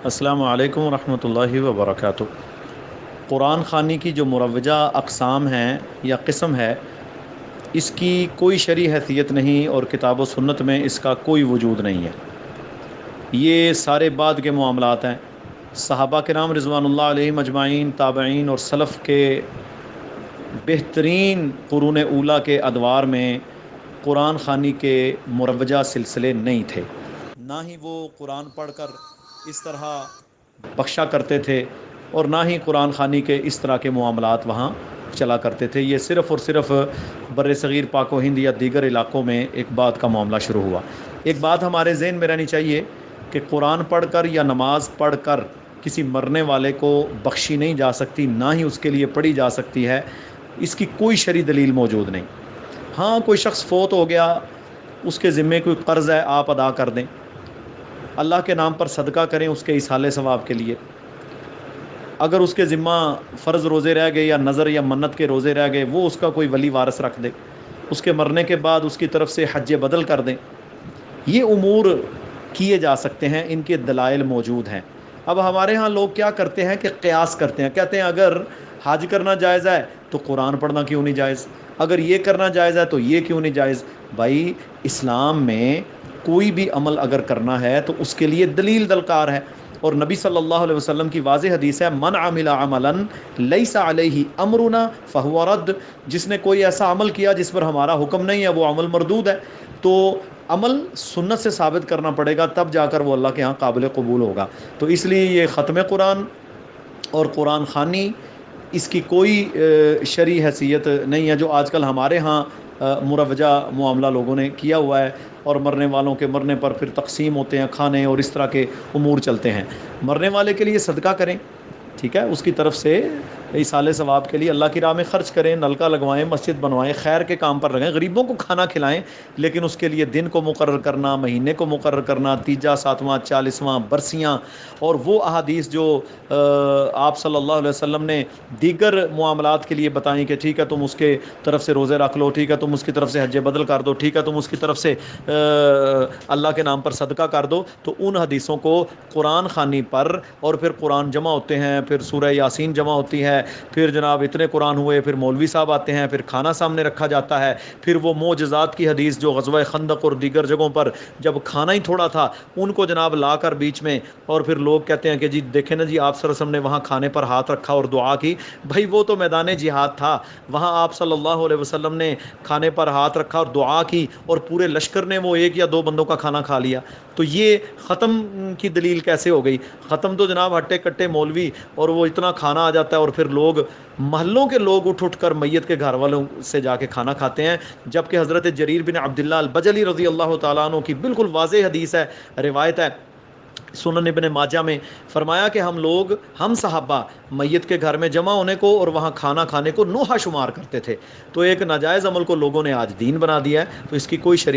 السلام علیکم ورحمۃ اللہ وبرکاتہ۔ قرآن خوانی کی جو مروجہ اقسام ہیں یا قسم ہے، اس کی کوئی شرعی حیثیت نہیں اور کتاب و سنت میں اس کا کوئی وجود نہیں ہے۔ یہ سارے بعد کے معاملات ہیں۔ صحابہ کرام رضوان اللہ علیہم اجمعین، تابعین اور سلف کے بہترین قرون اولیٰ کے ادوار میں قرآن خوانی کے مروجہ سلسلے نہیں تھے، نہ ہی وہ قرآن پڑھ کر اس طرح بخشا کرتے تھے اور نہ ہی قرآن خوانی کے اس طرح کے معاملات وہاں چلا کرتے تھے۔ یہ صرف اور صرف بر صغیر پاک و ہند یا دیگر علاقوں میں ایک بات کا معاملہ شروع ہوا۔ ایک بات ہمارے ذہن میں رہنی چاہیے کہ قرآن پڑھ کر یا نماز پڑھ کر کسی مرنے والے کو بخشی نہیں جا سکتی، نہ ہی اس کے لیے پڑھی جا سکتی ہے۔ اس کی کوئی شرعی دلیل موجود نہیں۔ ہاں، کوئی شخص فوت ہو گیا، اس کے ذمے کوئی قرض ہے، آپ ادا کر دیں، اللہ کے نام پر صدقہ کریں اس کے ایصال ثواب کے لیے۔ اگر اس کے ذمہ فرض روزے رہ گئے یا نظر یا منت کے روزے رہ گئے، وہ اس کا کوئی ولی وارث رکھ دے، اس کے مرنے کے بعد اس کی طرف سے حج بدل کر دیں۔ یہ امور کیے جا سکتے ہیں، ان کے دلائل موجود ہیں۔ اب ہمارے ہاں لوگ کیا کرتے ہیں کہ قیاس کرتے ہیں، کہتے ہیں اگر حج کرنا جائز ہے تو قرآن پڑھنا کیوں نہیں جائز، اگر یہ کرنا جائز ہے تو یہ کیوں نہیں جائز۔ بھائی، اسلام میں کوئی بھی عمل اگر کرنا ہے تو اس کے لیے دلیل دلکار ہے، اور نبی صلی اللہ علیہ وسلم کی واضح حدیث ہے، من عمل عملا لیس علیہ امرنا فہو رد۔ جس نے کوئی ایسا عمل کیا جس پر ہمارا حکم نہیں ہے، وہ عمل مردود ہے۔ تو عمل سنت سے ثابت کرنا پڑے گا، تب جا کر وہ اللہ کے ہاں قابل قبول ہوگا۔ تو اس لیے یہ ختم قرآن اور قرآن خوانی، اس کی کوئی شرعی حیثیت نہیں ہے، جو آج کل ہمارے ہاں مروجہ معاملہ لوگوں نے کیا ہوا ہے، اور مرنے والوں کے مرنے پر پھر تقسیم ہوتے ہیں کھانے اور اس طرح کے امور چلتے ہیں۔ مرنے والے کے لیے صدقہ کریں، ٹھیک ہے، اس کی طرف سے ایصال ثواب کے لیے اللہ کی راہ میں خرچ کریں، نلکا لگوائیں، مسجد بنوائیں، خیر کے کام پر لگائیں، غریبوں کو کھانا کھلائیں، لیکن اس کے لیے دن کو مقرر کرنا، مہینے کو مقرر کرنا، تیجا، ساتواں، 40واں، برسیاں، اور وہ احادیث جو آپ صلی اللہ علیہ وسلم نے دیگر معاملات کے لیے بتائیں کہ ٹھیک ہے تم اس کے طرف سے روزے رکھ لو، ٹھیک ہے تم اس کی طرف سے حج بدل کر دو، ٹھیک ہے تم اس کی طرف سے اللہ کے نام پر صدقہ کر دو، تو ان حدیثوں کو قرآن خوانی پر، اور پھر قرآن جمع ہوتے ہیں، پھر سورہ یاسین جمع ہوتی ہے، پھر جناب اتنے قرآن ہوئے، پھر مولوی صاحب آتے ہیں، پھر کھانا سامنے رکھا جاتا ہے، پھر وہ معجزات کی حدیث جو غزوہ خندق اور دیگر جگہوں پر جب کھانا ہی تھوڑا تھا، ان کو جناب لا کر بیچ میں، اور پھر لوگ کہتے ہیں کہ جی دیکھیں نا جی، آپ صلی اللہ علیہ وسلم نے وہاں کھانے پر ہاتھ رکھا اور دعا کی۔ بھائی، وہ تو میدان جہاد تھا، وہاں آپ صلی اللہ علیہ وسلم نے کھانے پر ہاتھ رکھا اور دعا کی، اور پورے لشکر نے وہ ایک یا دو بندوں کا کھانا کھا لیا۔ تو یہ ختم کی دلیل کیسے ہو گئی؟ ختم تو جناب ہٹے کٹے مولوی، اور وہ اتنا کھانا آ جاتا ہے، اور پھر لوگ محلوں کے لوگ اٹھ کر میت کے گھر والوں سے جا کے کھانا کھاتے ہیں، جبکہ حضرت جریر بن عبداللہ البجلی رضی اللہ تعالیٰ عنہ کی بالکل واضح حدیث ہے، روایت ہے سنن ابن ماجہ میں، فرمایا کہ ہم صحابہ میت کے گھر میں جمع ہونے کو اور وہاں کھانا کھانے کو نوحہ شمار کرتے تھے۔ تو ایک ناجائز عمل کو لوگوں نے آج دین بنا دیا ہے، تو اس کی کوئی شرعی